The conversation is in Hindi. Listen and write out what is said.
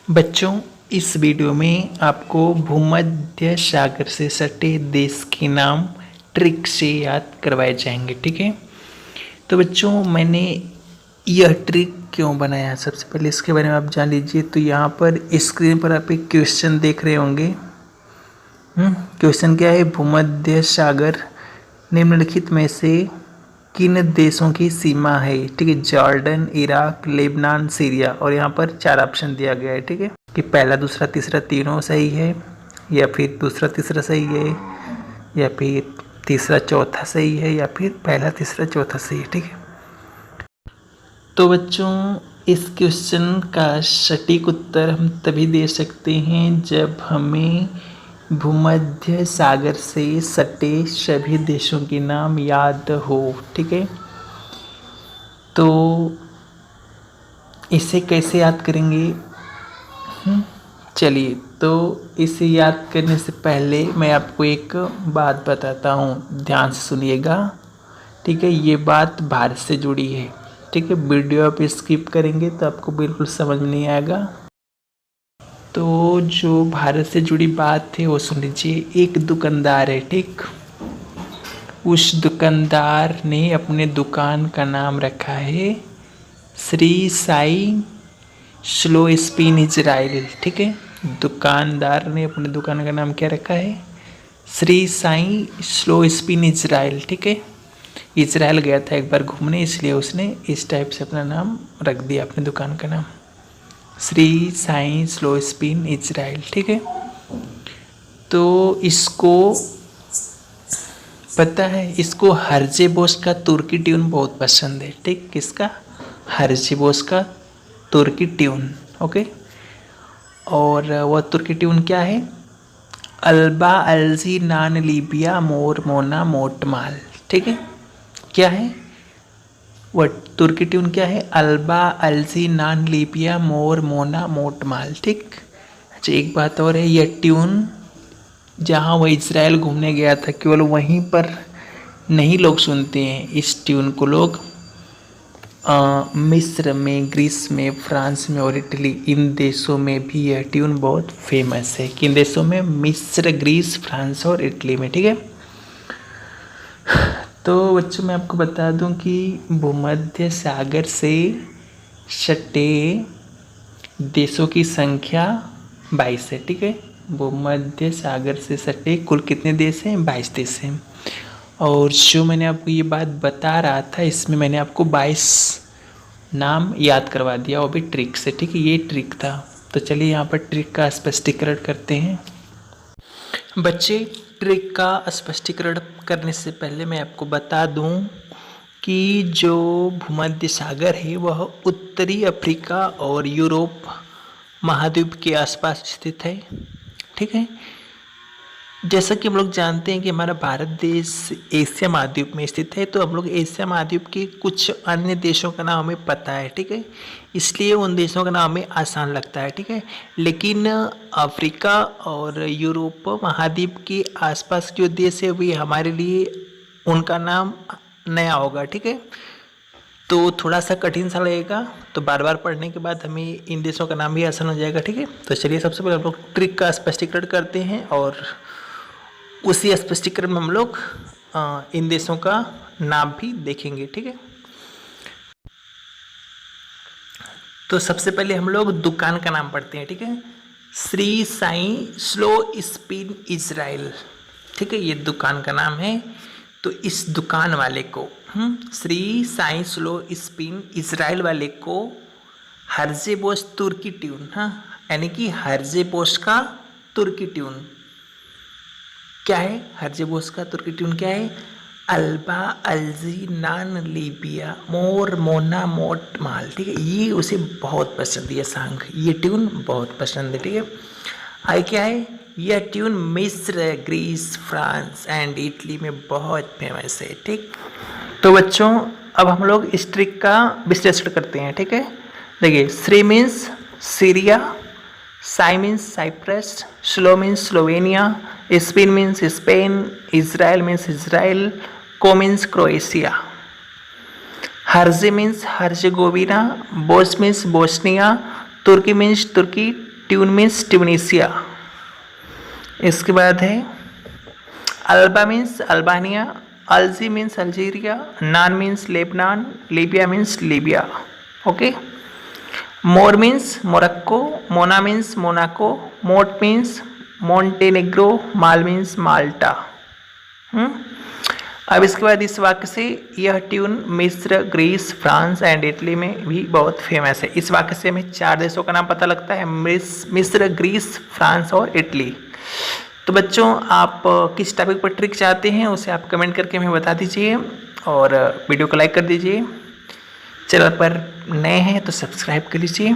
बच्चों, इस वीडियो में आपको भूमध्य सागर से सटे देश के नाम ट्रिक से याद करवाए जाएंगे। ठीक है। तो बच्चों, मैंने यह ट्रिक क्यों बनाया, सबसे पहले इसके बारे में आप जान लीजिए। तो यहाँ पर स्क्रीन पर आप एक क्वेश्चन देख रहे होंगे। क्वेश्चन क्या है? भूमध्य सागर निम्नलिखित में से किन देशों की सीमा है? ठीक है। Jordan, Iraq, Lebanon, Syria. और यहाँ पर 4 ऑप्शन दिया गया है। ठीक है, कि पहला, दूसरा, तीसरा तीनों सही है, या फिर दूसरा तीसरा सही है, या फिर तीसरा चौथा सही है, या फिर पहला तीसरा चौथा सही है। ठीक है। तो बच्चों, इस क्वेश्चन का सटीक उत्तर हम तभी दे सकते हैं जब हमें भूमध्य सागर से सटे सभी देशों के नाम याद हो। ठीक है। तो इसे कैसे याद करेंगे? चलिए, तो इसे याद करने से पहले मैं आपको एक बात बताता हूँ, ध्यान से सुनिएगा। ठीक है, ये बात भारत से जुड़ी है। ठीक है, वीडियो आप स्किप करेंगे तो आपको बिल्कुल समझ में नहीं आएगा। तो जो भारत से जुड़ी बात है वो सुन लीजिए। एक दुकानदार है, ठीक। उस दुकानदार ने अपने दुकान का नाम रखा है Shri Sai slow spin Israel. ठीक है, दुकानदार ने अपने दुकान का नाम क्या रखा है? Shri Sai slow spin Israel. ठीक है, इजराइल गया था एक बार घूमने, इसलिए उसने इस टाइप से अपना नाम रख दिया, अपनी दुकान का नाम Shri Sai slow spin Israel. ठीक है। तो इसको पता है, इसको हर्जे बोस का तुर्की ट्यून बहुत पसंद है। ठीक, किसका? हर्जे बोस का तुर्की ट्यून। ओके। और वह तुर्की ट्यून क्या है? अल्बा अलजी नान लीबिया मोर मोना मोटमाल। ठीक है, क्या है वह तुर्की ट्यून? क्या है? अल्बा अलजी नान लीबिया मोर मोना मोटमाल। ठीक। अच्छा, एक बात और है, यह ट्यून जहाँ वह इजराइल घूमने गया था केवल वहीं पर नहीं लोग सुनते हैं। इस ट्यून को लोग मिस्र में, ग्रीस में, फ्रांस में और इटली, इन देशों में भी यह ट्यून बहुत फेमस है। किन देशों में? मिस्र, ग्रीस, फ्रांस और इटली में। ठीक है। तो बच्चों, मैं आपको बता दूं कि भूमध्य सागर से सटे देशों की संख्या 22 है। ठीक है, भूमध्य सागर से सटे कुल कितने देश हैं? 22 देश हैं। और जो मैंने आपको ये बात बता रहा था, इसमें मैंने आपको 22 नाम याद करवा दिया, वो भी ट्रिक से। ठीक है, ये ट्रिक था। तो चलिए यहाँ पर ट्रिक का स्पष्टीकरण करते हैं। बच्चे, ट्रिक का स्पष्टीकरण करने से पहले मैं आपको बता दूं कि जो भूमध्य सागर है वह उत्तरी अफ्रीका और यूरोप महाद्वीप के आसपास स्थित है। ठीक है, जैसा कि हम लोग जानते हैं कि हमारा भारत देश एशिया महाद्वीप में स्थित है, तो हम लोग एशिया महाद्वीप के कुछ अन्य देशों का नाम हमें पता है। ठीक है, इसलिए उन देशों का नाम हमें आसान लगता है। ठीक है, लेकिन अफ्रीका और यूरोप महाद्वीप के आसपास जो देश है वे हमारे लिए उनका नाम नया होगा। ठीक है, तो थोड़ा सा कठिन सा लगेगा, तो बार बार पढ़ने के बाद हमें इन देशों का नाम भी आसान हो जाएगा। ठीक है, तो चलिए सबसे पहले हम लोग ट्रिक का स्पष्टीकरण करते हैं और उसी स्पष्टीकरण में हम लोग इन देशों का नाम भी देखेंगे। ठीक है, तो सबसे पहले हम लोग दुकान का नाम पढ़ते हैं। ठीक है, Shri Sai slow spin Israel. ठीक है, ये दुकान का नाम है। तो इस दुकान वाले को Shri Sai slow spin Israel वाले को हर्जे बोस तुर्की ट्यून, यानी कि हर्जे बोस का तुर्की ट्यून क्या है? हर्जे बोस का तुर्की ट्यून क्या है? अल्बा अलजी नान लीबिया मोर मोना मोट माल। ठीक है, ये उसे बहुत पसंद है, ये सॉन्ग, ये ट्यून बहुत पसंद है। ठीक है, आई क्या है? यह ट्यून मिस्र, ग्रीस, फ्रांस एंड इटली में बहुत फेमस है। ठीक, तो बच्चों अब हम लोग इस ट्रिक का विश्लेषण करते हैं। ठीक है, देखिए, श्री मीन्स सीरिया, साई मीन्स साइप्रस, स्लो means Slovenia, Spain means Spain, Israel means Israel, को मीन्स क्रोएशिया, हर्जे मीन्स हर्जेगोविना, बोस मीन्स बोस्निया, तुर्की मीन्स तुर्की, ट्यून मीन्स ट्यूनीसिया। इसके बाद है अल्बा मीन्स अल्बानिया, अल्जी मीन्स अल्जीरिया, नान means Lebanon, Libya means Libya. Okay. मोर मीन्स मोरक्को, मोना मीन्स मोनाको, मोट मीन्स मोन्टेनेग्रो, माल मीन्स माल्टा। अब इसके बाद इस वाक्य से यह ट्यून मिस्र, ग्रीस, फ्रांस एंड इटली में भी बहुत फेमस है। इस वाक्य से हमें 4 देशों का नाम पता लगता है, मिस्र, ग्रीस, फ्रांस और इटली। तो बच्चों, आप किस टॉपिक पर ट्रिक चाहते हैं उसे आप कमेंट करके हमें बता दीजिए और वीडियो को लाइक कर दीजिए। चैनल पर नए हैं तो सब्सक्राइब कर लीजिए।